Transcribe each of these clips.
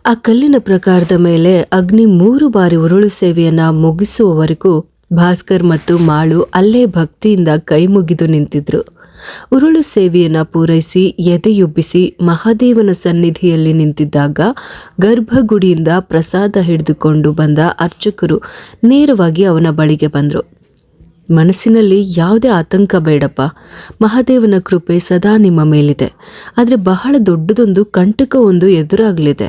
ಆ ಕಲ್ಲಿನ ಪ್ರಕಾರದ ಮೇಲೆ ಅಗ್ನಿ 3 ಬಾರಿ ಉರುಳು ಸೇವೆಯನ್ನ ಮುಗಿಸುವವರೆಗೂ ಭಾಸ್ಕರ್ ಮತ್ತು ಮಾಳು ಅಲ್ಲೇ ಭಕ್ತಿಯಿಂದ ಕೈ ಮುಗಿದು ನಿಂತಿದ್ರು. ಉರುಳು ಸೇವೆಯನ್ನ ಪೂರೈಸಿ ಎದೆಯುಬ್ಬಿಸಿ ಮಹಾದೇವನ ಸನ್ನಿಧಿಯಲ್ಲಿ ನಿಂತಿದ್ದಾಗ ಗರ್ಭಗುಡಿಯಿಂದ ಪ್ರಸಾದ ಹಿಡಿದುಕೊಂಡು ಬಂದ ಅರ್ಚಕರು ನೇರವಾಗಿ ಅವನ ಬಳಿಗೆ ಬಂದರು. ಮನಸ್ಸಿನಲ್ಲಿ ಯಾವುದೇ ಆತಂಕ ಬೇಡಪ್ಪ, ಮಹಾದೇವನ ಕೃಪೆ ಸದಾ ನಿಮ್ಮ ಮೇಲಿದೆ. ಆದರೆ ಬಹಳ ದೊಡ್ಡದೊಂದು ಕಂಟಕವೊಂದು ಎದುರಾಗಲಿದೆ.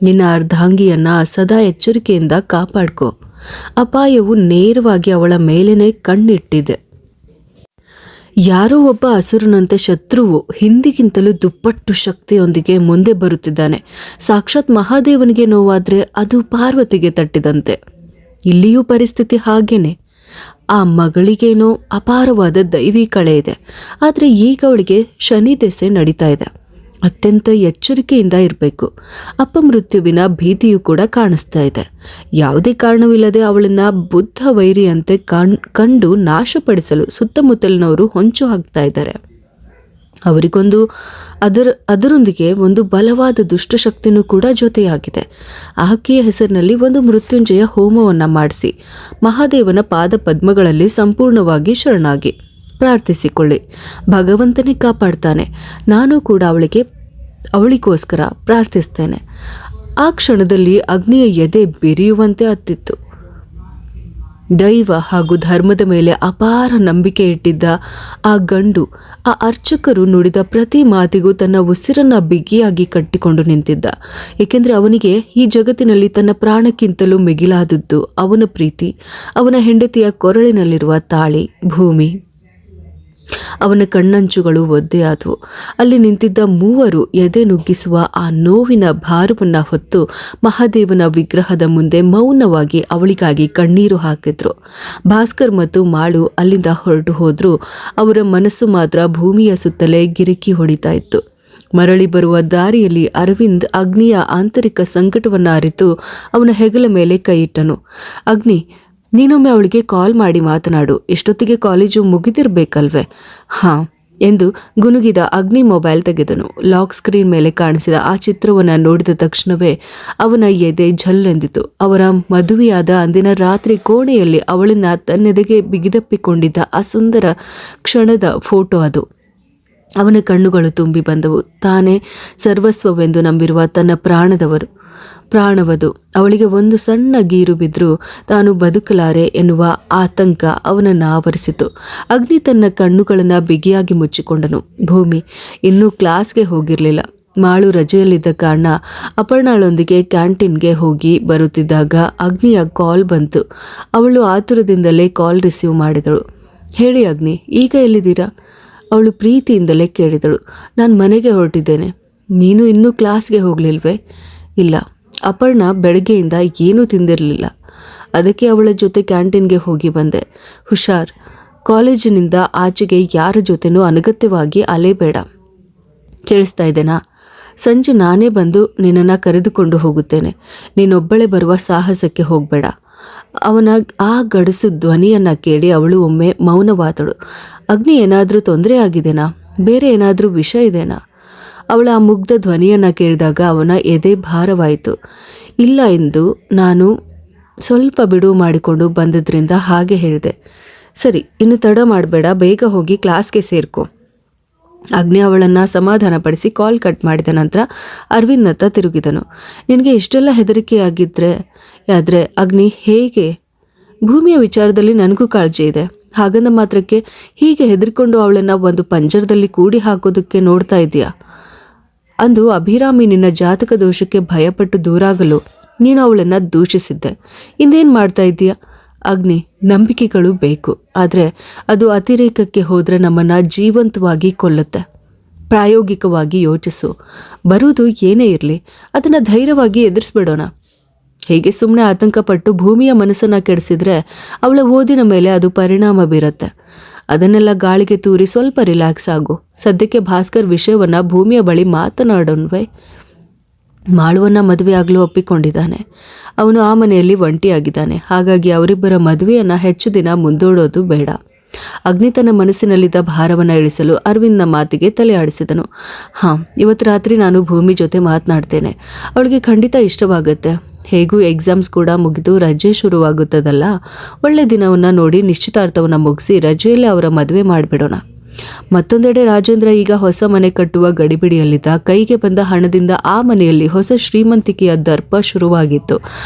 ನಿನ್ನ ಅರ್ಧಾಂಗಿಯನ್ನ ಸದಾ ಎಚ್ಚರಿಕೆಯಿಂದ ಕಾಪಾಡ್ಕೋ. ಅಪಾಯವು ನೇರವಾಗಿ ಅವಳ ಮೇಲೇನೆ ಕಣ್ಣಿಟ್ಟಿದೆ. ಯಾರೋ ಒಬ್ಬ ಅಸುರನಂತೆ ಶತ್ರುವು ಹಿಂದಿಗಿಂತಲೂ ದುಪ್ಪಟ್ಟು ಶಕ್ತಿಯೊಂದಿಗೆ ಮುಂದೆ ಬರುತ್ತಿದ್ದಾನೆ. ಸಾಕ್ಷಾತ್ ಮಹಾದೇವನಿಗೆ ನೋವಾದ್ರೆ ಅದು ಪಾರ್ವತಿಗೆ ತಟ್ಟಿದಂತೆ. ಇಲ್ಲಿಯೂ ಪರಿಸ್ಥಿತಿ ಹಾಗೇನೆ. ಆ ಮಗಳಿಗೇನೋ ಅಪಾರವಾದ ದೈವಿ ಕಳೆ ಇದೆ. ಆದರೆ ಈಗ ಅವಳಿಗೆ ಶನಿ ದೆಸೆ ನಡೀತಾ ಇದೆ. ಅತ್ಯಂತ ಎಚ್ಚರಿಕೆಯಿಂದ ಇರಬೇಕು. ಅಪಮೃತ್ಯುವಿನ ಭೀತಿಯು ಕೂಡ ಕಾಣಿಸ್ತಾ ಇದೆ. ಯಾವುದೇ ಕಾರಣವಿಲ್ಲದೆ ಅವಳನ್ನ ಬುದ್ಧ ವೈರಿಯಂತೆ ಕಂಡು ನಾಶಪಡಿಸಲು ಸುತ್ತಮುತ್ತಲಿನವರು ಹೊಂಚು ಹಾಕ್ತಾ ಇದ್ದಾರೆ. ಅವರಿಗೊಂದು ಅದರೊಂದಿಗೆ ಒಂದು ಬಲವಾದ ದುಷ್ಟಶಕ್ತಿನೂ ಕೂಡ ಜೊತೆಯಾಗಿದೆ. ಆಕೆಯ ಹೆಸರಿನಲ್ಲಿ ಒಂದು ಮೃತ್ಯುಂಜಯ ಹೋಮವನ್ನು ಮಾಡಿಸಿ ಮಹಾದೇವನ ಪಾದ ಪದ್ಮಗಳಲ್ಲಿ ಸಂಪೂರ್ಣವಾಗಿ ಶರಣಾಗಿ ಪ್ರಾರ್ಥಿಸಿಕೊಳ್ಳಿ. ಭಗವಂತನೇ ಕಾಪಾಡ್ತಾನೆ. ನಾನು ಕೂಡ ಅವಳಿಗೋಸ್ಕರ ಪ್ರಾರ್ಥಿಸ್ತೇನೆ. ಆ ಕ್ಷಣದಲ್ಲಿ ಅಗ್ನಿಯ ಎದೆ ಬೆರೆಯುವಂತೆ ಹತ್ತಿತ್ತು. ದೈವ ಹಾಗೂ ಧರ್ಮದ ಮೇಲೆ ಅಪಾರ ನಂಬಿಕೆ ಇಟ್ಟಿದ್ದ ಆ ಗಂಡು ಆ ಅರ್ಚಕರು ನುಡಿದ ಪ್ರತಿ ಮಾತಿಗೂ ತನ್ನ ಉಸಿರನ್ನ ಬಿಗಿಯಾಗಿ ಕಟ್ಟಿಕೊಂಡು ನಿಂತಿದ್ದ. ಏಕೆಂದರೆ ಅವನಿಗೆ ಈ ಜಗತ್ತಿನಲ್ಲಿ ತನ್ನ ಪ್ರಾಣಕ್ಕಿಂತಲೂ ಮಿಗಿಲಾದದ್ದು ಅವನ ಪ್ರೀತಿ, ಅವನ ಹೆಂಡತಿಯ ಕೊರಳಿನಲ್ಲಿರುವ ತಾಳಿ, ಭೂಮಿ. ಅವನ ಕಣ್ಣಂಚುಗಳು ಒದ್ದೆಯಾದವು. ಅಲ್ಲಿ ನಿಂತಿದ್ದ 3 ಎದೆ ನುಗ್ಗಿಸುವ ಆ ನೋವಿನ ಭಾರವನ್ನು ಹೊತ್ತು ಮಹಾದೇವನ ವಿಗ್ರಹದ ಮುಂದೆ ಮೌನವಾಗಿ ಅವಳಿಗಾಗಿ ಕಣ್ಣೀರು ಹಾಕಿದ್ರು. ಭಾಸ್ಕರ್ ಮತ್ತು ಮಾಳು ಅಲ್ಲಿಂದ ಹೊರಟು ಹೋದ್ರು. ಅವರ ಮನಸ್ಸು ಮಾತ್ರ ಭೂಮಿಯ ಸುತ್ತಲೇ ಗಿರಿಕಿ ಹೊಡಿತಾ ಇತ್ತು. ಮರಳಿ ಬರುವ ದಾರಿಯಲ್ಲಿ ಅರವಿಂದ್ ಅಗ್ನಿಯ ಆಂತರಿಕ ಸಂಕಟವನ್ನು ಅರಿತು ಅವನ ಹೆಗಲ ಮೇಲೆ ಕೈಯಿಟ್ಟನು. ಅಗ್ನಿ, ನೀನೊಮ್ಮೆ ಅವಳಿಗೆ ಕಾಲ್ ಮಾಡಿ ಮಾತನಾಡು. ಎಷ್ಟೊತ್ತಿಗೆ ಕಾಲೇಜು ಮುಗಿದಿರಬೇಕಲ್ವೇ? ಹಾಂ ಎಂದು ಗುನುಗಿದ ಅಗ್ನಿ ಮೊಬೈಲ್ ತೆಗೆದನು. ಲಾಕ್ ಸ್ಕ್ರೀನ್ ಮೇಲೆ ಕಾಣಿಸಿದ ಆ ಚಿತ್ರವನ್ನು ನೋಡಿದ ತಕ್ಷಣವೇ ಅವನ ಎದೆ ಝಲ್ಲೆಂದಿತು. ಅವರ ಮದುವೆಯಾದ ಅಂದಿನ ರಾತ್ರಿ ಕೋಣೆಯಲ್ಲಿ ಅವಳನ್ನು ತನ್ನೆದೆಗೆ ಬಿಗಿದಪ್ಪಿಕೊಂಡಿದ್ದ ಆ ಸುಂದರ ಕ್ಷಣದ ಫೋಟೋ ಅದು. ಅವನ ಕಣ್ಣುಗಳು ತುಂಬಿ ಬಂದವು. ತಾನೇ ಸರ್ವಸ್ವವೆಂದು ನಂಬಿರುವ ತನ್ನ ಪ್ರಾಣವದು ಅವಳಿಗೆ ಒಂದು ಸಣ್ಣ ಗೀರು ಬಿದ್ದರೂ ತಾನು ಬದುಕಲಾರೆ ಎನ್ನುವ ಆತಂಕ ಅವನನ್ನು ಆವರಿಸಿತು. ಅಗ್ನಿ ತನ್ನ ಕಣ್ಣುಗಳನ್ನು ಬಿಗಿಯಾಗಿ ಮುಚ್ಚಿಕೊಂಡನು. ಭೂಮಿ ಇನ್ನೂ ಕ್ಲಾಸ್ಗೆ ಹೋಗಿರಲಿಲ್ಲ. ಮಾಳು ರಜೆಯಲ್ಲಿದ್ದ ಕಾರಣ ಅಪರ್ಣಾಳೊಂದಿಗೆ ಕ್ಯಾಂಟೀನ್ಗೆ ಹೋಗಿ ಬರುತ್ತಿದ್ದಾಗ ಅಗ್ನಿಯ ಕಾಲ್ ಬಂತು. ಅವಳು ಆತುರದಿಂದಲೇ ಕಾಲ್ ರಿಸೀವ್ ಮಾಡಿದಳು. ಹೇಳಿ ಅಗ್ನಿ, ಈಗ ಎಲ್ಲಿದ್ದೀರಾ? ಅವಳು ಪ್ರೀತಿಯಿಂದಲೇ ಕೇಳಿದಳು. ನಾನು ಮನೆಗೆ ಹೊರಟಿದ್ದೇನೆ. ನೀನು ಇನ್ನೂ ಕ್ಲಾಸ್ಗೆ ಹೋಗಲಿಲ್ವೇ? ಇಲ್ಲ, ಅಪರ್ಣ ಬೆಳಗ್ಗೆಯಿಂದ ಏನೂ ತಿಂದಿರಲಿಲ್ಲ. ಅದಕ್ಕೆ ಅವಳ ಜೊತೆ ಕ್ಯಾಂಟೀನ್ಗೆ ಹೋಗಿ ಬಂದೆ. ಹುಷಾರ್, ಕಾಲೇಜಿನಿಂದ ಆಚೆಗೆ ಯಾರ ಜೊತೆನೂ ಅನಗತ್ಯವಾಗಿ ಅಲೇಬೇಡ. ಕೇಳಿಸ್ತಾ ಇದ್ದೇನಾ? ಸಂಜೆ ನಾನೇ ಬಂದು ನಿನ್ನನ್ನು ಕರೆದುಕೊಂಡು ಹೋಗುತ್ತೇನೆ. ನೀನೊಬ್ಬಳೇ ಬರುವ ಸಾಹಸಕ್ಕೆ ಹೋಗಬೇಡ. ಅವನ ಆ ಗಡಸು ಧ್ವನಿಯನ್ನು ಕೇಳಿ ಅವಳು ಒಮ್ಮೆ ಮೌನವಾದಳು. ಅಗ್ನಿ, ಏನಾದರೂ ತೊಂದರೆ ಆಗಿದೆನಾ? ಬೇರೆ ಏನಾದರೂ ವಿಷಯ ಇದೆನಾ? ಅವಳ ಆ ಮುಗ್ಧ ಧ್ವನಿಯನ್ನು ಕೇಳಿದಾಗ ಅವನ ಎದೆ ಭಾರವಾಯಿತು. ಇಲ್ಲ ಎಂದು ನಾನು ಸ್ವಲ್ಪ ಬಿಡುವು ಮಾಡಿಕೊಂಡು ಬಂದದ್ರಿಂದ ಹಾಗೆ ಹೇಳಿದೆ. ಸರಿ, ಇನ್ನು ತಡ ಮಾಡಬೇಡ, ಬೇಗ ಹೋಗಿ ಕ್ಲಾಸ್ಗೆ ಸೇರ್ಕೊ. ಅಗ್ನಿ ಅವಳನ್ನು ಸಮಾಧಾನಪಡಿಸಿ ಕಾಲ್ ಕಟ್ ಮಾಡಿದ ನಂತರ ಅರವಿಂದ್ನತ್ತ ತಿರುಗಿದನು. ನಿನಗೆ ಇಷ್ಟೆಲ್ಲ ಹೆದರಿಕೆಯಾಗಿದ್ರೆ ಅಗ್ನಿ ಹೇಗೆ? ಭೂಮಿಯ ವಿಚಾರದಲ್ಲಿ ನನಗೂ ಕಾಳಜಿ ಇದೆ. ಹಾಗಂದ ಮಾತ್ರಕ್ಕೆ ಹೀಗೆ ಹೆದರಿಕೊಂಡು ಅವಳನ್ನು ಒಂದು ಪಂಜರದಲ್ಲಿ ಕೂಡಿ ಹಾಕೋದಕ್ಕೆ ನೋಡ್ತಾ ಇದೆಯಾ? ಅಂದು ಅಭಿರಾಮಿ ನಿನ್ನ ಜಾತಕ ದೋಷಕ್ಕೆ ಭಯಪಟ್ಟು ದೂರಾಗಲು ನೀನು ಅವಳನ್ನು ದೂಷಿಸಿದ್ದೆ. ಇಂದೇನು ಮಾಡ್ತಾ ಇದ್ದೀಯಾ? ಅಗ್ನಿ, ನಂಬಿಕೆಗಳು ಬೇಕು, ಆದರೆ ಅದು ಅತಿರೇಕಕ್ಕೆ ಹೋದರೆ ನಮ್ಮನ್ನು ಜೀವಂತವಾಗಿ ಕೊಲ್ಲುತ್ತೆ. ಪ್ರಾಯೋಗಿಕವಾಗಿ ಯೋಚಿಸು. ಬರುವುದು ಏನೇ ಇರಲಿ ಅದನ್ನು ಧೈರ್ಯವಾಗಿ ಎದುರಿಸ್ಬಿಡೋಣ. ಹೀಗೆ ಸುಮ್ಮನೆ ಆತಂಕಪಟ್ಟು ಭೂಮಿಯ ಮನಸ್ಸನ್ನು ಕೆಡಿಸಿದ್ರೆ ಅವಳ ಓದಿನ ಮೇಲೆ ಅದು ಪರಿಣಾಮ ಬೀರುತ್ತೆ. ಅದನ್ನೆಲ್ಲ ಗಾಳಿಗೆ ತೂರಿ ಸ್ವಲ್ಪ ರಿಲ್ಯಾಕ್ಸ್ ಆಗು. ಸದ್ಯಕ್ಕೆ ಭಾಸ್ಕರ್ ವಿಷಯವನ್ನು ಭೂಮಿಯ ಬಳಿ ಮಾತನಾಡೋನ್ವೇ. ಮಾಳುವನ್ನ ಮದುವೆ ಆಗಲು ಒಪ್ಪಿಕೊಂಡಿದ್ದಾನೆ. ಅವನು ಆ ಮನೆಯಲ್ಲಿ ಒಂಟಿಯಾಗಿದ್ದಾನೆ. ಹಾಗಾಗಿ ಅವರಿಬ್ಬರ ಮದುವೆಯನ್ನು ಹೆಚ್ಚು ದಿನ ಮುಂದೂಡೋದು ಬೇಡ. ಅಗ್ನಿ ತನ್ನ ಮನಸ್ಸಿನಲ್ಲಿದ್ದ ಭಾರವನ್ನು ಇಳಿಸಲು ಅರವಿಂದ್ನ ಮಾತಿಗೆ ತಲೆ ಆಡಿಸಿದನು. ಇವತ್ತು ರಾತ್ರಿ ನಾನು ಭೂಮಿ ಜೊತೆ ಮಾತನಾಡ್ತೇನೆ. ಅವಳಿಗೆ ಖಂಡಿತ ಇಷ್ಟವಾಗುತ್ತೆ. ಹೇಗೂ ಎಕ್ಸಾಮ್ಸ್ ಕೂಡ ಮುಗಿದು ರಜೆ ಶುರುವಾಗುತ್ತದಲ್ಲ, ಒಳ್ಳೆ ದಿನವನ್ನು ನೋಡಿ ನಿಶ್ಚಿತಾರ್ಥವನ್ನು ಮುಗಿಸಿ ರಜೆಯಲ್ಲಿ ಅವರ ಮದುವೆ ಮಾಡಿಬಿಡೋಣ. ಮತ್ತೊಂದೆಡೆ ರಾಜೇಂದ್ರ ಈಗ ಹೊಸ ಮನೆ ಕಟ್ಟುವ ಗಡಿಬಿಡಿಯಲ್ಲಿದ್ದ. ಕೈಗೆ ಬಂದ ಹಣದಿಂದ ಆ ಮನೆಯಲ್ಲಿ ಹೊಸ ಶ್ರೀಮಂತಿಕೆಯ ದರ್ಪ ಶುರುವಾಗಿತ್ತು.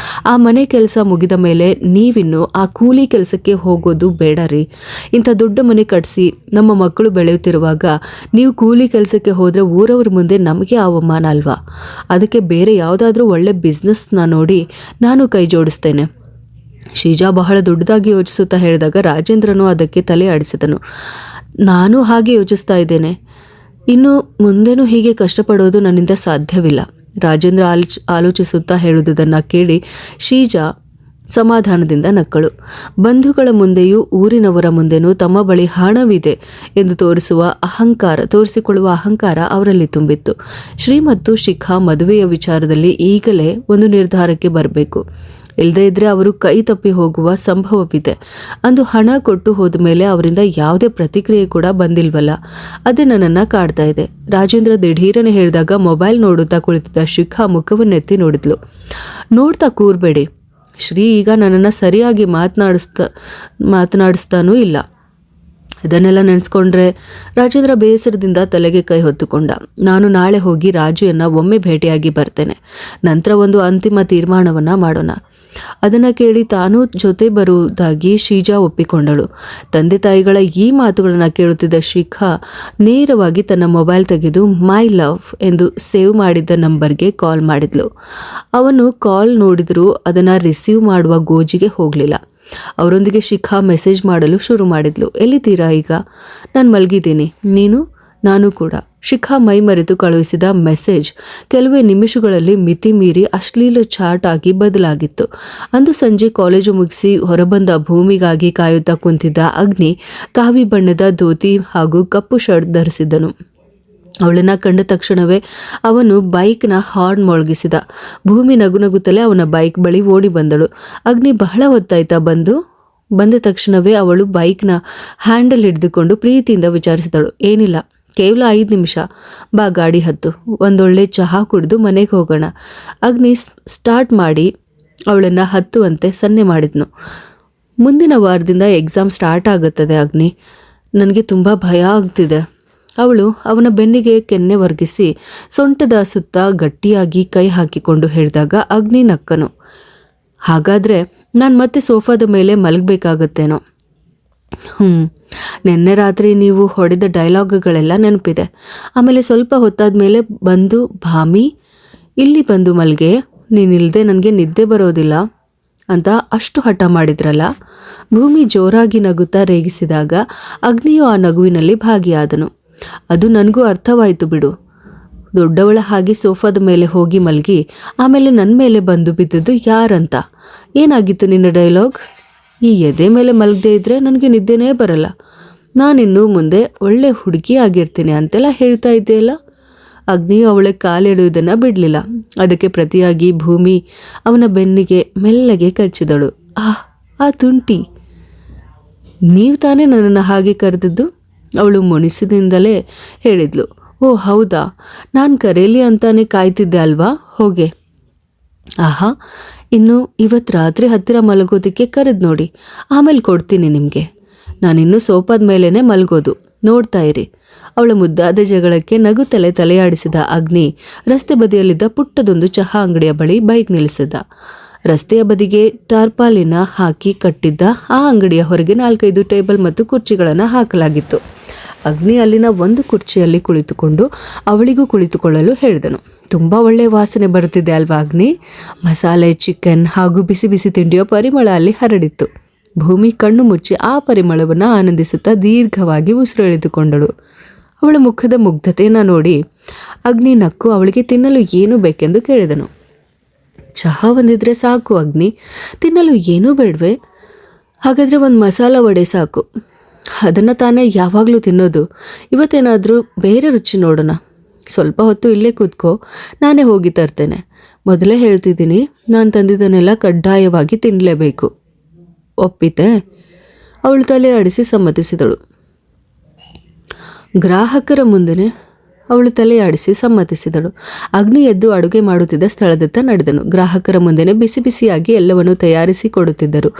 ಆ ಮನೆ ಕೆಲಸ ಮುಗಿದ ಮೇಲೆ ನೀವಿನ್ನು ಆ ಕೂಲಿ ಕೆಲಸಕ್ಕೆ ಹೋಗೋದು ಬೇಡ ರೀ. ಇಂಥ ದೊಡ್ಡ ಮನೆ ಕಟ್ಟಿಸಿ ನಮ್ಮ ಮಕ್ಕಳು ಬೆಳೆಯುತ್ತಿರುವಾಗ ನೀವು ಕೂಲಿ ಕೆಲಸಕ್ಕೆ ಹೋದರೆ ಊರವ್ರ ಮುಂದೆ ನಮಗೆ ಅವಮಾನ ಅಲ್ವಾ? ಅದಕ್ಕೆ ಬೇರೆ ಯಾವುದಾದ್ರೂ ಒಳ್ಳೆ ಬಿಸ್ನೆಸ್ನ ನೋಡಿ ನಾನು ಕೈ ಜೋಡಿಸ್ತೇನೆ. ಶೀಜಾ ಬಹಳ ದೊಡ್ಡದಾಗಿ ಯೋಚಿಸುತ್ತಾ ಹೇಳಿದಾಗ ರಾಜೇಂದ್ರನು ಅದಕ್ಕೆ ತಲೆ ಆಡಿಸಿದನು. ನಾನು ಹಾಗೆ ಯೋಚಿಸ್ತಾ ಇದ್ದೇನೆ. ಇನ್ನು ಮುಂದೆನೂ ಹೀಗೆ ಕಷ್ಟಪಡೋದು ನನ್ನಿಂದ ಸಾಧ್ಯವಿಲ್ಲ. ರಾಜೇಂದ್ರ ಆಲೋಚಿಸುತ್ತಾ ಹೇಳುವುದನ್ನು ಕೇಳಿ ಶೀಜಾ ಸಮಾಧಾನದಿಂದ ನಕ್ಕಳು. ಬಂಧುಗಳ ಮುಂದೆಯೂ ಊರಿನವರ ಮುಂದೆನೂ ತಮ್ಮ ಬಳಿ ಹಣವಿದೆ ಎಂದು ತೋರಿಸಿಕೊಳ್ಳುವ ಅಹಂಕಾರ ಅವರಲ್ಲಿ ತುಂಬಿತ್ತು. ಶ್ರೀ ಮತ್ತು ಶಿಖಾ ಮದುವೆಯ ವಿಚಾರದಲ್ಲಿ ಈಗಲೇ ಒಂದು ನಿರ್ಧಾರಕ್ಕೆ ಬರಬೇಕು. ಇಲ್ಲದೇ ಇದ್ರೆ ಅವರು ಕೈ ತಪ್ಪಿ ಹೋಗುವ ಸಂಭವವಿದೆ. ಅಂದು ಹಣ ಕೊಟ್ಟು ಹೋದ ಮೇಲೆ ಅವರಿಂದ ಯಾವುದೇ ಪ್ರತಿಕ್ರಿಯೆ ಕೂಡ ಬಂದಿಲ್ವಲ್ಲ, ಅದೇ ನನ್ನನ್ನು ಕಾಡ್ತಾ ಇದೆ. ರಾಜೇಂದ್ರ ದಿಢೀರನೆ ಹೇಳಿದಾಗ ಮೊಬೈಲ್ ನೋಡುತ್ತಾ ಕುಳಿತಿದ್ದ ಶಿಖಾ ಮುಖವನ್ನೆತ್ತಿ ನೋಡಿದ್ಲು. ನೋಡ್ತಾ ಕೂರ್ಬೇಡಿ. ಶ್ರೀ ಈಗ ನನ್ನನ್ನು ಸರಿಯಾಗಿ ಮಾತನಾಡಿಸ್ತಾನೂ ಇಲ್ಲ. ಇದನ್ನೆಲ್ಲ ನೆನೆಸ್ಕೊಂಡ್ರೆ ರಾಜೇಂದ್ರ ಬೇಸರದಿಂದ ತಲೆಗೆ ಕೈ ಹೊತ್ತುಕೊಂಡ. ನಾನು ನಾಳೆ ಹೋಗಿ ರಾಜುಯನ್ನು ಒಮ್ಮೆ ಭೇಟಿಯಾಗಿ ಬರ್ತೇನೆ. ನಂತರ ಒಂದು ಅಂತಿಮ ತೀರ್ಮಾನವನ್ನು ಮಾಡೋಣ. ಅದನ್ನು ಕೇಳಿ ತಾನೂ ಜೊತೆ ಬರುವುದಾಗಿ ಶೀಜಾ ಒಪ್ಪಿಕೊಂಡಳು. ತಂದೆ ತಾಯಿಗಳ ಈ ಮಾತುಗಳನ್ನು ಕೇಳುತ್ತಿದ್ದ ಶಿಖಾ ನೇರವಾಗಿ ತನ್ನ ಮೊಬೈಲ್ ತೆಗೆದು ಮೈ ಲವ್ ಎಂದು ಸೇವ್ ಮಾಡಿದ್ದ ನಂಬರ್ಗೆ ಕಾಲ್ ಮಾಡಿದ್ಲು. ಅವನು ಕಾಲ್ ನೋಡಿದರೂ ಅದನ್ನು ರಿಸೀವ್ ಮಾಡುವ ಗೋಜಿಗೆ ಹೋಗಲಿಲ್ಲ. ಅವರೊಂದಿಗೆ ಶಿಖಾ ಮೆಸೇಜ್ ಮಾಡಲು ಶುರು ಮಾಡಿದ್ಲು. ಎಲ್ಲಿದ್ದೀರಾ ಈಗ? ನಾನು ಮಲಗಿದ್ದೀನಿ. ನೀನು? ನಾನು ಕೂಡ. ಶಿಖಾ ಮೈ ಮರೆತು ಕಳುಹಿಸಿದ ಮೆಸೇಜ್ ಕೆಲವೇ ನಿಮಿಷಗಳಲ್ಲಿ ಮಿತಿ ಮೀರಿ ಅಶ್ಲೀಲ ಚಾಟ್ ಆಗಿ ಬದಲಾಗಿತ್ತು. ಅಂದು ಸಂಜೆ ಕಾಲೇಜು ಮುಗಿಸಿ ಹೊರಬಂದ ಭೂಮಿಗಾಗಿ ಕಾಯುತ್ತಾ ಕುಂತಿದ್ದ ಅಗ್ನಿ ಕಾವಿ ಬಣ್ಣದ ಧೋತಿ ಹಾಗೂ ಕಪ್ಪು ಶರ್ಟ್ ಧರಿಸಿದ್ದನು. ಅವಳನ್ನು ಕಂಡ ತಕ್ಷಣವೇ ಅವನು ಬೈಕ್ನ ಹಾರ್ನ್ ಮೊಳಗಿಸಿದ. ಭೂಮಿ ನಗುನಗುತ್ತಲೇ ಅವನ ಬೈಕ್ ಬಳಿ ಓಡಿ ಬಂದಳು. ಅಗ್ನಿ ಬಹಳ ಹೊತ್ತಾಯ್ತಾ ಬಂದ ತಕ್ಷಣವೇ ಅವಳು ಬೈಕ್ನ ಹ್ಯಾಂಡಲ್ ಹಿಡಿದುಕೊಂಡು ಪ್ರೀತಿಯಿಂದ ವಿಚಾರಿಸಿದಳು. ಏನಿಲ್ಲ, ಕೇವಲ 5 ನಿಮಿಷ. ಬಾ, ಗಾಡಿ ಹತ್ತು. ಒಂದೊಳ್ಳೆ ಚಹಾ ಕುಡಿದು ಮನೆಗೆ ಹೋಗೋಣ. ಅಗ್ನಿ ಸ್ಟಾರ್ಟ್ ಮಾಡಿ ಅವಳನ್ನು ಹತ್ತುವಂತೆ ಸನ್ನೆ ಮಾಡಿದ್ನು. ಮುಂದಿನ ವಾರದಿಂದ ಎಕ್ಸಾಮ್ ಸ್ಟಾರ್ಟ್ ಆಗುತ್ತದೆ ಅಗ್ನಿ. ನನಗೆ ತುಂಬ ಭಯ ಆಗ್ತಿದೆ. ಅವಳು ಅವನ ಬೆನ್ನಿಗೆ ಕೆನ್ನೆ ವರ್ಗಿಸಿ ಸೊಂಟದ ಸುತ್ತ ಗಟ್ಟಿಯಾಗಿ ಕೈ ಹಾಕಿಕೊಂಡು ಹೇಳಿದಾಗ ಅಗ್ನಿ ನಕ್ಕನು. ಹಾಗಾದರೆ ನಾನು ಮತ್ತೆ ಸೋಫಾದ ಮೇಲೆ ಮಲಗಬೇಕಾಗತ್ತೇನೋ. ನಿನ್ನೆ ರಾತ್ರಿ ನೀವು ಹೊಡೆದ ಡೈಲಾಗ್ಗಳೆಲ್ಲ ನೆನಪಿದೆ. ಆಮೇಲೆ ಸ್ವಲ್ಪ ಹೊತ್ತಾದ ಮೇಲೆ ಬಂದು ಭಾಮಿ ಇಲ್ಲಿ ಬಂದು ಮಲ್ಗೆ, ನೀನಿಲ್ಲದೆ ನನಗೆ ನಿದ್ದೆ ಬರೋದಿಲ್ಲ ಅಂತ ಅಷ್ಟು ಹಠ ಮಾಡಿದ್ರಲ್ಲ. ಭೂಮಿ ಜೋರಾಗಿ ನಗುತ್ತಾ ರೇಗಿಸಿದಾಗ ಅಗ್ನಿಯು ಆ ನಗುವಿನಲ್ಲಿ ಭಾಗಿಯಾದನು. ಅದು ನನಗೂ ಅರ್ಥವಾಯಿತು ಬಿಡು. ದೊಡ್ಡವಳ ಹಾಗೆ ಸೋಫಾದ ಮೇಲೆ ಹೋಗಿ ಮಲಗಿ ಆಮೇಲೆ ನನ್ನ ಮೇಲೆ ಬಂದು ಬಿದ್ದದ್ದು ಯಾರಂತ. ಏನಾಗಿತ್ತು ನಿನ್ನ ಡೈಲಾಗ್? ಈ ಎದೆ ಮೇಲೆ ಮಲಗದೇ ಇದ್ದರೆ ನನಗೆ ನಿದ್ದೆನೇ ಬರಲ್ಲ. ನಾನಿನ್ನು ಮುಂದೆ ಒಳ್ಳೆ ಹುಡುಗಿ ಆಗಿರ್ತೀನಿ ಅಂತೆಲ್ಲ ಹೇಳ್ತಾ ಇದ್ದೆಯಲ್ಲ. ಅಗ್ನಿಯು ಅವಳ ಕಾಲಿಡುವುದನ್ನು ಬಿಡಲಿಲ್ಲ. ಅದಕ್ಕೆ ಪ್ರತಿಯಾಗಿ ಭೂಮಿ ಅವನ ಬೆನ್ನಿಗೆ ಮೆಲ್ಲಗೆ ಕಚ್ಚಿದಳು. ಆ ತುಂಟಿ, ನೀವು ತಾನೇ ನನ್ನನ್ನು ಹಾಗೆ ಕರೆದದ್ದು? ಅವಳು ಮುನಿಸಿದಿಂದಲೇ ಹೇಳಿದ್ಲು. ಓ ಹೌದಾ, ನಾನು ಕರೆಯಲಿ ಅಂತಾನೆ ಕಾಯ್ತಿದ್ದೆ ಅಲ್ವಾ, ಹೋಗೆ. ಇನ್ನು ಇವತ್ತು ರಾತ್ರಿ ಹತ್ತಿರ ಮಲಗೋದಕ್ಕೆ ಕರೆದು ನೋಡಿ, ಆಮೇಲೆ ಕೊಡ್ತೀನಿ ನಿಮಗೆ. ನಾನಿನ್ನೂ ಸೋಫಾದ ಮೇಲೇ ಮಲಗೋದು, ನೋಡ್ತಾ ಇರಿ. ಅವಳ ಮುದ್ದಾದ ಜಗಳಕ್ಕೆ ನಗುತ್ತಲೇ ತಲೆಯಾಡಿಸಿದ ಅಗ್ನಿ ರಸ್ತೆ ಬದಿಯಲ್ಲಿದ್ದ ಪುಟ್ಟದೊಂದು ಚಹಾ ಅಂಗಡಿಯ ಬಳಿ ಬೈಕ್ ನಿಲ್ಲಿಸಿದ. ರಸ್ತೆಯ ಬದಿಗೆ ಟಾರ್ಪಾಲಿನ ಹಾಕಿ ಕಟ್ಟಿದ್ದ ಆ ಅಂಗಡಿಯ ಹೊರಗೆ 4-5 ಟೇಬಲ್ ಮತ್ತು ಕುರ್ಚಿಗಳನ್ನು ಹಾಕಲಾಗಿತ್ತು. ಅಗ್ನಿ ಅಲ್ಲಿನ ಒಂದು ಕುರ್ಚಿಯಲ್ಲಿ ಕುಳಿತುಕೊಂಡು ಅವಳಿಗೂ ಕುಳಿತುಕೊಳ್ಳಲು ಹೇಳಿದನು. ತುಂಬ ಒಳ್ಳೆಯ ವಾಸನೆ ಬರುತ್ತಿದೆ ಅಲ್ವಾ ಅಗ್ನಿ? ಮಸಾಲೆ, ಚಿಕನ್ ಹಾಗೂ ಬಿಸಿ ಬಿಸಿ ತಿಂಡಿಯ ಪರಿಮಳ ಅಲ್ಲಿ ಹರಡಿತ್ತು. ಭೂಮಿ ಕಣ್ಣು ಮುಚ್ಚಿ ಆ ಪರಿಮಳವನ್ನು ಆನಂದಿಸುತ್ತಾ ದೀರ್ಘವಾಗಿ ಉಸಿರೆಳೆದುಕೊಂಡಳು. ಅವಳ ಮುಖದ ಮುಗ್ಧತೆಯನ್ನು ನೋಡಿ ಅಗ್ನಿ ನಕ್ಕು ಅವಳಿಗೆ ತಿನ್ನಲು ಏನು ಬೇಕೆಂದು ಕೇಳಿದನು. ಚಹಾ ಒಂದಿದ್ರೆ ಸಾಕು ಅಗ್ನಿ, ತಿನ್ನಲು ಏನೂ ಬೇಡವೆ? ಹಾಗಾದರೆ ಒಂದು ಮಸಾಲ ವಡೆ ಸಾಕು. ಅದನ್ನು ತಾನೇ ಯಾವಾಗಲೂ ತಿನ್ನೋದು. ಇವತ್ತೇನಾದರೂ ಬೇರೆ ರುಚಿ ನೋಡೋಣ. ಸ್ವಲ್ಪ ಹೊತ್ತು ಇಲ್ಲೇ ಕೂತ್ಕೋ, ನಾನೇ ಹೋಗಿ ತರ್ತೇನೆ. ಮೊದಲೇ ಹೇಳ್ತಿದ್ದೀನಿ, ನಾನು ತಂದಿದ್ದನ್ನೆಲ್ಲ ಕಡ್ಡಾಯವಾಗಿ ತಿನ್ನಲೇಬೇಕು. ಒಪ್ಪಿತೆ? ಅವಳು ತಲೆ ಆಡಿಸಿ ಸಮ್ಮತಿಸಿದಳು. ಗ್ರಾಹಕರ ಮುಂದೆ ಅವಳು ತಲೆಯಾಡಿಸಿ ಸಮ್ಮತಿಸಿದಳು. ಅಗ್ನಿ ಎದ್ದು ಅಡುಗೆ ಮಾಡುತ್ತಿದ್ದ ಸ್ಥಳದತ್ತ ನಡೆದನು. ಗ್ರಾಹಕರ ಮುಂದೆನೆ ಬಿಸಿ ಬಿಸಿಯಾಗಿ ಎಲ್ಲವನ್ನೂ ತಯಾರಿಸಿ ಕೊಡುತ್ತಿದ್ದರು.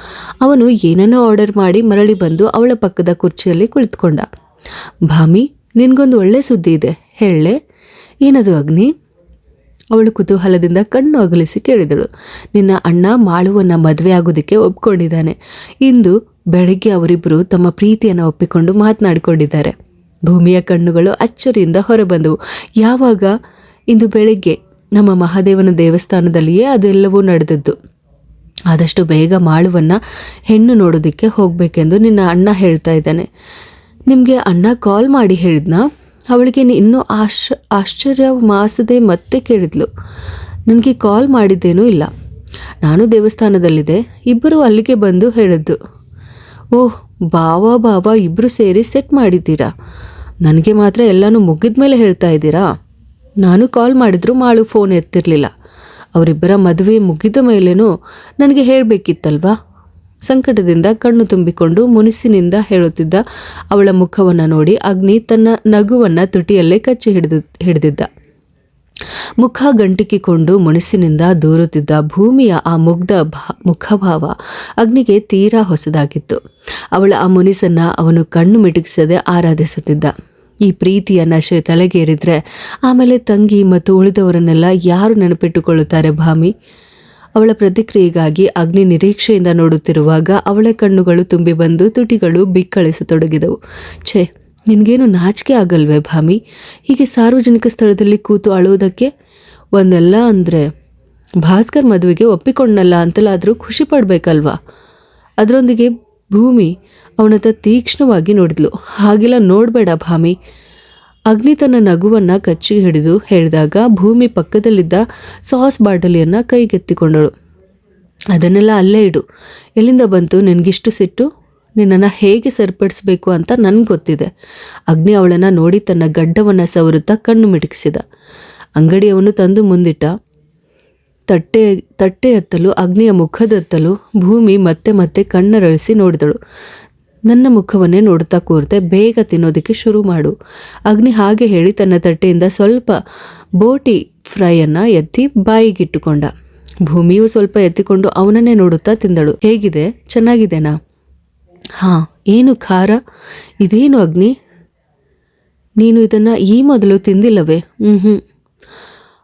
ಅವನು ಏನನ್ನೋ ಆರ್ಡರ್ ಮಾಡಿ ಮರಳಿ ಬಂದು ಅವಳ ಪಕ್ಕದ ಕುರ್ಚಿಯಲ್ಲಿ ಕುಳಿತುಕೊಂಡ. ಭಾಮಿ, ನಿನ್ಗೊಂದು ಒಳ್ಳೆ ಸುದ್ದಿ ಇದೆ, ಹೇಳಲೆ? ಏನದು ಅಗ್ನಿ? ಅವಳು ಕುತೂಹಲದಿಂದ ಕಣ್ಣು ಅಗಲಿಸಿ ಕೇಳಿದಳು. ನಿನ್ನ ಅಣ್ಣ ಮಾಳುವನ್ನ ಮದುವೆ ಆಗೋದಕ್ಕೆ ಒಪ್ಕೊಂಡಿದ್ದಾನೆ. ಇಂದು ಬೆಳಗ್ಗೆ ಅವರಿಬ್ಬರು ತಮ್ಮ ಪ್ರೀತಿಯನ್ನು ಒಪ್ಪಿಕೊಂಡು ಮಾತನಾಡಿಕೊಂಡಿದ್ದಾರೆ. ಭೂಮಿಯ ಕಣ್ಣುಗಳು ಅಚ್ಚರಿಯಿಂದ ಹೊರಬಂದವು. ಯಾವಾಗ? ಇಂದು ಬೆಳಗ್ಗೆ ನಮ್ಮ ಮಹಾದೇವನ ದೇವಸ್ಥಾನದಲ್ಲಿಯೇ ಅದೆಲ್ಲವೂ ನಡೆದದ್ದು. ಆದಷ್ಟು ಬೇಗ ಮಾಳುವನ್ನ ಹೆಣ್ಣು ನೋಡೋದಕ್ಕೆ ಹೋಗಬೇಕೆಂದು ನಿನ್ನ ಅಣ್ಣ ಹೇಳ್ತಾ ಇದ್ದಾನೆ. ನಿಮಗೆ ಅಣ್ಣ ಕಾಲ್ ಮಾಡಿ ಹೇಳಿದ್ನಾ? ಅವಳಿಗೆ ಇನ್ನೂ ಆಶ್ಚರ್ಯ ಮಾಸದೆ ಮತ್ತೆ ಕೇಳಿದ್ಲು. ನನಗೆ ಕಾಲ್ ಮಾಡಿದ್ದೇನೂ ಇಲ್ಲ, ನಾನು ದೇವಸ್ಥಾನದಲ್ಲಿದ್ದೆ, ಇಬ್ಬರು ಅಲ್ಲಿಗೆ ಬಂದು ಹೇಳಿದ್ದು. ಓಹ್, ಬಾವ ಇಬ್ಬರು ಸೇರಿ ಸೆಟ್ ಮಾಡಿದ್ದೀರಾ? ನನಗೆ ಮಾತ್ರ ಎಲ್ಲನೂ ಮುಗಿದ ಮೇಲೆ ಹೇಳ್ತಾ ಇದ್ದೀರಾ? ನಾನು ಕಾಲ್ ಮಾಡಿದ್ರು ಮಾಳು ಫೋನ್ ಎತ್ತಿರಲಿಲ್ಲ. ಅವರಿಬ್ಬರ ಮದುವೆ ಮುಗಿದ ಮೇಲೇನೂ ನನಗೆ ಹೇಳಬೇಕಿತ್ತಲ್ವಾ? ಸಂಕಟದಿಂದ ಕಣ್ಣು ತುಂಬಿಕೊಂಡು ಮುನಿಸಿನಿಂದ ಹೇಳುತ್ತಿದ್ದ ಅವಳ ಮುಖವನ್ನು ನೋಡಿ ಅಗ್ನಿ ತನ್ನ ನಗುವನ್ನು ತುಟಿಯಲ್ಲೇ ಕಚ್ಚಿ ಹಿಡಿದಿದ್ದ. ಮುಖ ಗಂಟಿಕಿಕೊಂಡು ಮುನಿಸಿನಿಂದ ದೂರುತ್ತಿದ್ದ ಭೂಮಿಯ ಆ ಮುಗ್ಧ ಮುಖಭಾವ ಅಗ್ನಿಗೆ ತೀರಾ ಹೊಸದಾಗಿತ್ತು. ಅವಳ ಆ ಮುನಿಸನ್ನ ಅವನು ಕಣ್ಣು ಮಿಟುಕಿಸದೆ ಆರಾಧಿಸುತ್ತಿದ್ದ. ಈ ಪ್ರೀತಿಯ ನಶೆ ತಲೆಗೇರಿದ್ರೆ ಆಮೇಲೆ ತಂಗಿ ಮತ್ತು ಉಳಿದವರನ್ನೆಲ್ಲ ಯಾರು ನೆನಪಿಟ್ಟುಕೊಳ್ಳುತ್ತಾರೆ ಭಾಮಿ? ಅವಳ ಪ್ರತಿಕ್ರಿಯೆಗಾಗಿ ಅಗ್ನಿ ನಿರೀಕ್ಷೆಯಿಂದ ನೋಡುತ್ತಿರುವಾಗ ಅವಳ ಕಣ್ಣುಗಳು ತುಂಬಿ ಬಂದು ತುಟಿಗಳು ಬಿಕ್ಕಳಿಸತೊಡಗಿದವು. ಛೇ, ನಿನಗೇನು ನಾಚಿಕೆ ಆಗಲ್ವೇ ಭಾಮಿ? ಹೀಗೆ ಸಾರ್ವಜನಿಕ ಸ್ಥಳದಲ್ಲಿ ಕೂತು ಅಳುವುದಕ್ಕೆ? ಒಂದೆಲ್ಲ ಅಂದರೆ ಭಾಸ್ಕರ್ ಮದುವೆಗೆ ಒಪ್ಪಿಕೊಂಡಲ್ಲ ಅಂತಲಾದರೂ ಖುಷಿ ಪಡಬೇಕಲ್ವಾ? ಅದರೊಂದಿಗೆ ಭೂಮಿ ಅವನತ್ತ ತೀಕ್ಷ್ಣವಾಗಿ ನೋಡಿದ್ಲು. ಹಾಗೆಲ್ಲ ನೋಡಬೇಡ ಭಾಮಿ. ಅಗ್ನಿ ತನ್ನ ನಗುವನ್ನು ಕಚ್ಚಿ ಹಿಡಿದು ಹೇಳಿದಾಗ ಭೂಮಿ ಪಕ್ಕದಲ್ಲಿದ್ದ ಸಾಸ್ ಬಾಟಲಿಯನ್ನು ಕೈಗೆತ್ತಿಕೊಂಡಳು. ಅದನ್ನೆಲ್ಲ ಅಲ್ಲೇ ಇಡು. ಎಲ್ಲಿಂದ ಬಂತು ನಿನಗಿಷ್ಟು ಸಿಟ್ಟು? ನಿನ್ನನ್ನು ಹೇಗೆ ಸರಿಪಡಿಸಬೇಕು ಅಂತ ನನಗೆ ಗೊತ್ತಿದೆ. ಅಗ್ನಿ ಅವಳನ್ನು ನೋಡಿ ತನ್ನ ಗಡ್ಡವನ್ನು ಸವರುತ್ತಾ ಕಣ್ಣು ಮಿಟುಕಿಸಿದ. ಅಂಗಡಿಯವನು ತಂದು ಮುಂದಿಟ್ಟ ತಟ್ಟೆ ಎತ್ತಲು ಅಗ್ನಿಯ ಮುಖದತ್ತಲು ಭೂಮಿ ಮತ್ತೆ ಮತ್ತೆ ಕಣ್ಣರಳಿಸಿ ನೋಡಿದಳು. ನನ್ನ ಮುಖವನ್ನೇ ನೋಡುತ್ತಾ ಕೂರ್ತೆ, ಬೇಗ ತಿನ್ನೋದಕ್ಕೆ ಶುರು ಮಾಡು. ಅಗ್ನಿ ಹಾಗೆ ಹೇಳಿ ತನ್ನ ತಟ್ಟೆಯಿಂದ ಸ್ವಲ್ಪ ಬೋಟಿ ಫ್ರೈಯನ್ನು ಎತ್ತಿ ಬಾಯಿಗಿಟ್ಟುಕೊಂಡ. ಭೂಮಿಯು ಸ್ವಲ್ಪ ಎತ್ತಿಕೊಂಡು ಅವನನ್ನೇ ನೋಡುತ್ತಾ ತಿಂದಳು. ಹೇಗಿದೆ? ಚೆನ್ನಾಗಿದೆನಾ? ಹಾಂ. ಏನು ಖಾರ? ಇದೇನು ಅಗ್ನಿ, ನೀನು ಇದನ್ನು ಈ ಮೊದಲು ತಿಂದಿಲ್ಲವೇ?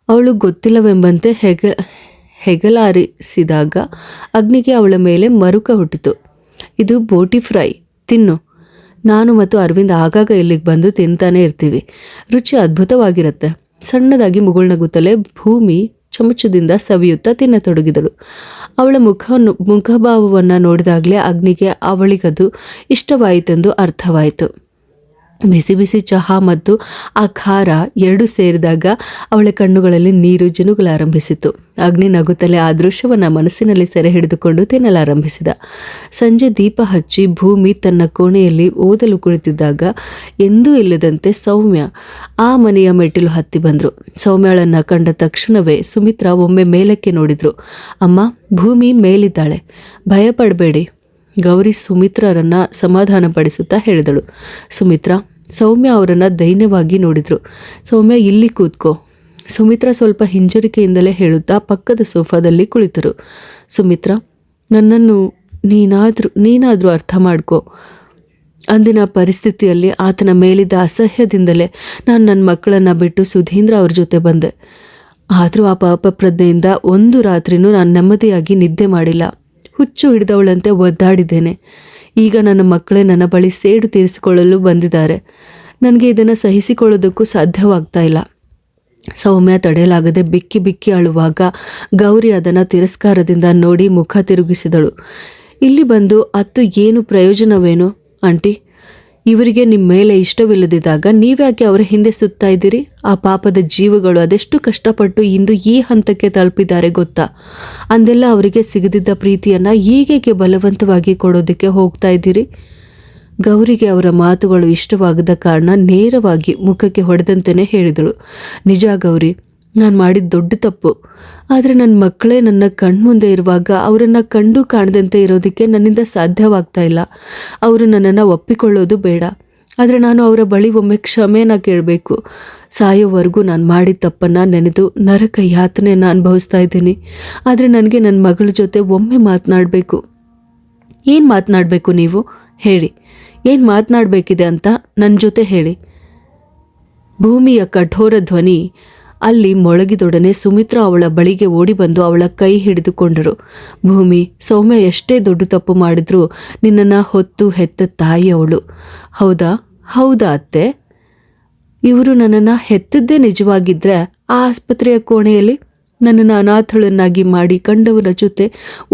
ಅವಳು ಗೊತ್ತಿಲ್ಲವೆಂಬಂತೆ ಹೆಗಲಾರಿಸಿದಾಗ ಅಗ್ನಿಗೆ ಅವಳ ಮೇಲೆ ಮರುಕ ಹುಟ್ಟಿತು. ಇದು ಬೋಟಿ ಫ್ರೈ, ತಿನ್ನು. ನಾನು ಮತ್ತು ಅರವಿಂದ್ ಆಗಾಗ ಇಲ್ಲಿಗೆ ಬಂದು ತಿಂತಾನೆ ಇರ್ತೀವಿ. ರುಚಿ ಅದ್ಭುತವಾಗಿರುತ್ತೆ. ಸಣ್ಣದಾಗಿ ಮುಗುಳ್ನಗುತ್ತಲೇ ಭೂಮಿ ಚಮಚದಿಂದ ಸವಿಯುತ್ತಾ ತಿನ್ನತೊಡಗಿದಳು. ಅವಳ ಮುಖಭಾವವನ್ನು ನೋಡಿದಾಗಲೇ ಅಗ್ನಿಗೆ ಅವಳಿಗದು ಇಷ್ಟವಾಯಿತೆಂದು ಅರ್ಥವಾಯಿತು. ಬಿಸಿ ಬಿಸಿ ಚಹಾ ಮತ್ತು ಆ ಖಾರ ಎರಡೂ ಸೇರಿದಾಗ ಅವಳ ಕಣ್ಣುಗಳಲ್ಲಿ ನೀರು ಜಿನುಗಲಾರಂಭಿಸಿತು. ಅಗ್ನಿ ನಗುತ್ತಲೇ ಆ ದೃಶ್ಯವನ್ನು ಮನಸ್ಸಿನಲ್ಲಿ ಸೆರೆ ಹಿಡಿದುಕೊಂಡು ತಿನ್ನಲಾರಂಭಿಸಿದ. ಸಂಜೆ ದೀಪ ಹಚ್ಚಿ ಭೂಮಿ ತನ್ನ ಕೋಣೆಯಲ್ಲಿ ಓದಲು ಕುಳಿತಿದ್ದಾಗ ಎಂದೂ ಇಲ್ಲದಂತೆ ಸೌಮ್ಯ ಆ ಮನೆಯ ಮೆಟ್ಟಿಲು ಹತ್ತಿ ಬಂದರು. ಸೌಮ್ಯಳನ್ನು ಕಂಡ ತಕ್ಷಣವೇ ಸುಮಿತ್ರಾ ಒಮ್ಮೆ ಮೇಲಕ್ಕೆ ನೋಡಿದ್ರು. ಅಮ್ಮ, ಭೂಮಿ ಮೇಲಿದ್ದಾಳೆ, ಭಯಪಡಬೇಡಿ, ಗೌರಿ ಸುಮಿತ್ರರನ್ನ ಸಮಾಧಾನಪಡಿಸುತ್ತಾ ಹೇಳಿದಳು. ಸುಮಿತ್ರಾ ಸೌಮ್ಯ ಅವರನ್ನು ದೈನ್ಯವಾಗಿ ನೋಡಿದ್ರು. ಸೌಮ್ಯ, ಇಲ್ಲಿ ಕೂತ್ಕೋ. ಸುಮಿತ್ರಾ ಸ್ವಲ್ಪ ಹಿಂಜರಿಕೆಯಿಂದಲೇ ಹೇಳುತ್ತಾ ಪಕ್ಕದ ಸೋಫಾದಲ್ಲಿ ಕುಳಿತರು. ಸುಮಿತ್ರಾ, ನನ್ನನ್ನು ನೀನಾದರೂ ಅರ್ಥ ಮಾಡ್ಕೋ. ಅಂದಿನ ಪರಿಸ್ಥಿತಿಯಲ್ಲಿ ಆತನ ಮೇಲಿದ್ದ ಅಸಹ್ಯದಿಂದಲೇ ನಾನು ನನ್ನ ಮಕ್ಕಳನ್ನು ಬಿಟ್ಟು ಸುಧೀಂದ್ರ ಅವ್ರ ಜೊತೆ ಬಂದೆ. ಆದರೂ ಆ ಪಾಪ ಪ್ರಜ್ಞೆಯಿಂದ ಒಂದು ರಾತ್ರಿನೂ ನಾನು ನೆಮ್ಮದಿಯಾಗಿ ನಿದ್ದೆ ಮಾಡಿಲ್ಲ. ಹುಚ್ಚು ಹಿಡಿದವಳಂತೆ ಒದ್ದಾಡಿದ್ದೇನೆ. ಈಗ ನನ್ನ ಮಕ್ಕಳೇ ನನ್ನ ಬಳಿ ಸೇಡು ತೀರಿಸಿಕೊಳ್ಳಲು ಬಂದಿದ್ದಾರೆ. ನನಗೆ ಇದನ್ನು ಸಹಿಸಿಕೊಳ್ಳೋದಕ್ಕೂ ಸಾಧ್ಯವಾಗ್ತಾ ಇಲ್ಲ. ಸೌಮ್ಯ ತಡೆಯಲಾಗದೆ ಬಿಕ್ಕಿ ಬಿಕ್ಕಿ ಅಳುವಾಗ ಗೌರಿ ಅದನ್ನು ತಿರಸ್ಕಾರದಿಂದ ನೋಡಿ ಮುಖ ತಿರುಗಿಸಿದಳು. ಇಲ್ಲಿ ಬಂದು ಅತ್ತು ಏನು ಪ್ರಯೋಜನವೇನು ಆಂಟಿ? ಇವರಿಗೆ ನಿಮ್ಮ ಮೇಲೆ ಇಷ್ಟವಿಲ್ಲದಿದ್ದಾಗ ನೀವ್ಯಾಕೆ ಅವರ ಹಿಂದೆ ಸುತ್ತಾ ಇದ್ದೀರಿ? ಆ ಪಾಪದ ಜೀವಗಳು ಅದೆಷ್ಟು ಕಷ್ಟಪಟ್ಟು ಇಂದು ಈ ಹಂತಕ್ಕೆ ತಲುಪಿದ್ದಾರೆ ಗೊತ್ತಾ? ಅಂದೆಲ್ಲ ಅವರಿಗೆ ಸಿಗದಿದ್ದ ಪ್ರೀತಿಯನ್ನು ಈಗೇಕೆ ಬಲವಂತವಾಗಿ ಕೊಡೋದಕ್ಕೆ ಹೋಗ್ತಾ ಇದ್ದೀರಿ? ಗೌರಿಗೆ ಅವರ ಮಾತುಗಳು ಇಷ್ಟವಾಗದ ಕಾರಣ ನೇರವಾಗಿ ಮುಖಕ್ಕೆ ಹೊಡೆದಂತೆಯೇ ಹೇಳಿದಳು. ನಿಜ ಗೌರಿ, ನಾನು ಮಾಡಿದ ದೊಡ್ಡ ತಪ್ಪು. ಆದರೆ ನನ್ನ ಮಕ್ಕಳೇ ನನ್ನ ಕಣ್ಮುಂದೆ ಇರುವಾಗ ಅವರನ್ನು ಕಂಡು ಕಾಣದಂತೆ ಇರೋದಕ್ಕೆ ನನ್ನಿಂದ ಸಾಧ್ಯವಾಗ್ತಾ ಇಲ್ಲ. ಅವರು ನನ್ನನ್ನು ಒಪ್ಪಿಕೊಳ್ಳೋದು ಬೇಡ. ಆದರೆ ನಾನು ಅವರ ಬಳಿ ಒಮ್ಮೆ ಕ್ಷಮೆನ ಕೇಳಬೇಕು. ಸಾಯೋವರೆಗೂ ನಾನು ಮಾಡಿದ ತಪ್ಪನ್ನು ನೆನೆದು ನರಕ ಯಾತನೆಯನ್ನು ಅನುಭವಿಸ್ತಾ ಇದ್ದೀನಿ. ಆದರೆ ನನಗೆ ನನ್ನ ಮಗಳ ಜೊತೆ ಒಮ್ಮೆ ಮಾತನಾಡಬೇಕು. ಏನು ಮಾತನಾಡಬೇಕು ನೀವು ಹೇಳಿ, ಏನು ಮಾತನಾಡಬೇಕಿದೆ ಅಂತ ನನ್ನ ಜೊತೆ ಹೇಳಿ. ಭೂಮಿಯ ಕಠೋರ ಧ್ವನಿ ಅಲ್ಲಿ ಮೊಳಗಿದೊಡನೆ ಸುಮಿತ್ರಾ ಅವಳ ಬಳಿಗೆ ಓಡಿ ಬಂದು ಅವಳ ಕೈ ಹಿಡಿದುಕೊಂಡರು. ಭೂಮಿ, ಸೌಮ್ಯ ಎಷ್ಟೇ ದೊಡ್ಡ ತಪ್ಪು ಮಾಡಿದ್ರೂ ನಿನ್ನನ್ನು ಹೊತ್ತು ಹೆತ್ತ ತಾಯಿ ಅವಳು. ಹೌದಾ ಅತ್ತೆ? ಇವರು ನನ್ನನ್ನು ಹೆತ್ತದ್ದೇ ನಿಜವಾಗಿದ್ದರೆ ಆ ಆಸ್ಪತ್ರೆಯ ಕೋಣೆಯಲ್ಲಿ ನನ್ನನ್ನು ಅನಾಥಳನ್ನಾಗಿ ಮಾಡಿ ಕಂಡವರ ಜೊತೆ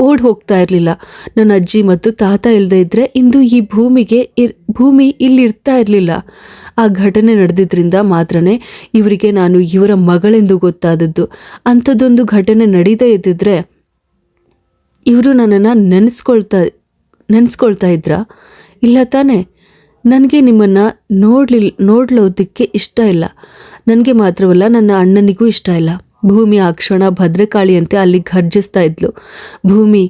ಓಡಿ ಹೋಗ್ತಾ ಇರಲಿಲ್ಲ. ನನ್ನ ಅಜ್ಜಿ ಮತ್ತು ತಾತ ಇಲ್ಲದೆ ಇದ್ದರೆ ಇಂದು ಈ ಭೂಮಿ ಇಲ್ಲಿರ್ತಾ ಇರಲಿಲ್ಲ. ಆ ಘಟನೆ ನಡೆದಿದ್ದರಿಂದ ಮಾತ್ರನೇ ಇವರಿಗೆ ನಾನು ಇವರ ಮಗಳೆಂದು ಗೊತ್ತಾದದ್ದು. ಅಂಥದ್ದೊಂದು ಘಟನೆ ನಡೀದೇ ಇದ್ದಿದ್ರೆ ಇವರು ನನ್ನನ್ನು ನೆನೆಸ್ಕೊಳ್ತಾ ಇದ್ರಾ? ಇಲ್ಲ ತಾನೇ? ನನಗೆ ನಿಮ್ಮನ್ನು ನೋಡ್ಲೋದಕ್ಕೆ ಇಷ್ಟ ಇಲ್ಲ. ನನಗೆ ಮಾತ್ರವಲ್ಲ, ನನ್ನ ಅಣ್ಣನಿಗೂ ಇಷ್ಟ ಇಲ್ಲ. ಭೂಮಿ ಆ ಕ್ಷಣ ಭದ್ರಕಾಳಿಯಂತೆ ಅಲ್ಲಿ ಘರ್ಜಿಸ್ತಾ ಇದ್ಲು. ಭೂಮಿ,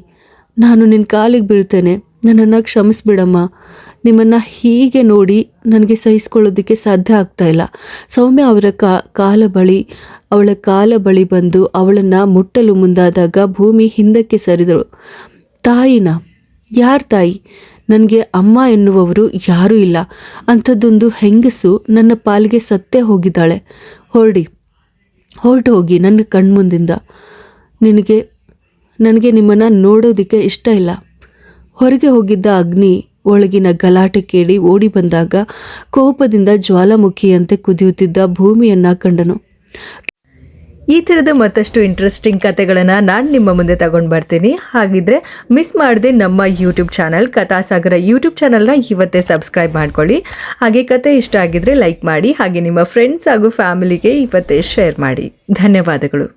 ನಾನು ನಿನ್ನ ಕಾಲಿಗೆ ಬೀಳ್ತೇನೆ, ನನ್ನನ್ನು ಕ್ಷಮಿಸ್ಬಿಡಮ್ಮ. ನಿಮ್ಮನ್ನು ಹೀಗೆ ನೋಡಿ ನನಗೆ ಸಹಿಸ್ಕೊಳ್ಳೋದಕ್ಕೆ ಸಾಧ್ಯ ಆಗ್ತಾ ಇಲ್ಲ. ಸೌಮ್ಯ ಅವರ ಅವಳ ಕಾಲ ಬಳಿ ಬಂದು ಅವಳನ್ನು ಮುಟ್ಟಲು ಮುಂದಾದಾಗ ಭೂಮಿ ಹಿಂದಕ್ಕೆ ಸರಿದಳು. ತಾಯಿನ? ಯಾರ ತಾಯಿ? ನನಗೆ ಅಮ್ಮ ಎನ್ನುವವರು ಯಾರೂ ಇಲ್ಲ. ಅಂಥದ್ದೊಂದು ಹೆಂಗಸು ನನ್ನ ಪಾಲಿಗೆ ಸತ್ತೇ ಹೋಗಿದ್ದಾಳೆ. ಹೊರಟು ಹೋಗಿ ನನ್ನ ಕಣ್ಮುಂದಿಂದ. ನನಗೆ ನಿಮ್ಮನ್ನು ನೋಡೋದಕ್ಕೆ ಇಷ್ಟ ಇಲ್ಲ. ಹೊರಗೆ ಹೋಗಿದ್ದ ಅಗ್ನಿ ಒಳಗಿನ ಗಲಾಟೆ ಕೇಳಿ ಓಡಿ ಬಂದಾಗ ಕೋಪದಿಂದ ಜ್ವಾಲಾಮುಖಿಯಂತೆ ಕುದಿಯುತ್ತಿದ್ದ ಭೂಮಿಯನ್ನು ಕಂಡನು. ಈ ಥರದ ಮತ್ತಷ್ಟು ಇಂಟ್ರೆಸ್ಟಿಂಗ್ ಕತೆಗಳನ್ನು ನಾನು ನಿಮ್ಮ ಮುಂದೆ ತಗೊಂಡು ಬರ್ತೀನಿ. ಹಾಗಿದ್ರೆ ಮಿಸ್ ಮಾಡದೆ ನಮ್ಮ ಯೂಟ್ಯೂಬ್ ಚಾನಲ್ ಕಥಾಸಾಗರ ಯೂಟ್ಯೂಬ್ ಚಾನಲ್ನ ಇವತ್ತೇ ಸಬ್ಸ್ಕ್ರೈಬ್ ಮಾಡ್ಕೊಳ್ಳಿ. ಹಾಗೆ ಕತೆ ಇಷ್ಟ ಆಗಿದ್ರೆ ಲೈಕ್ ಮಾಡಿ. ಹಾಗೆ ನಿಮ್ಮ ಫ್ರೆಂಡ್ಸ್ ಹಾಗೂ ಫ್ಯಾಮಿಲಿಗೆ ಇವತ್ತೇ ಶೇರ್ ಮಾಡಿ. ಧನ್ಯವಾದಗಳು.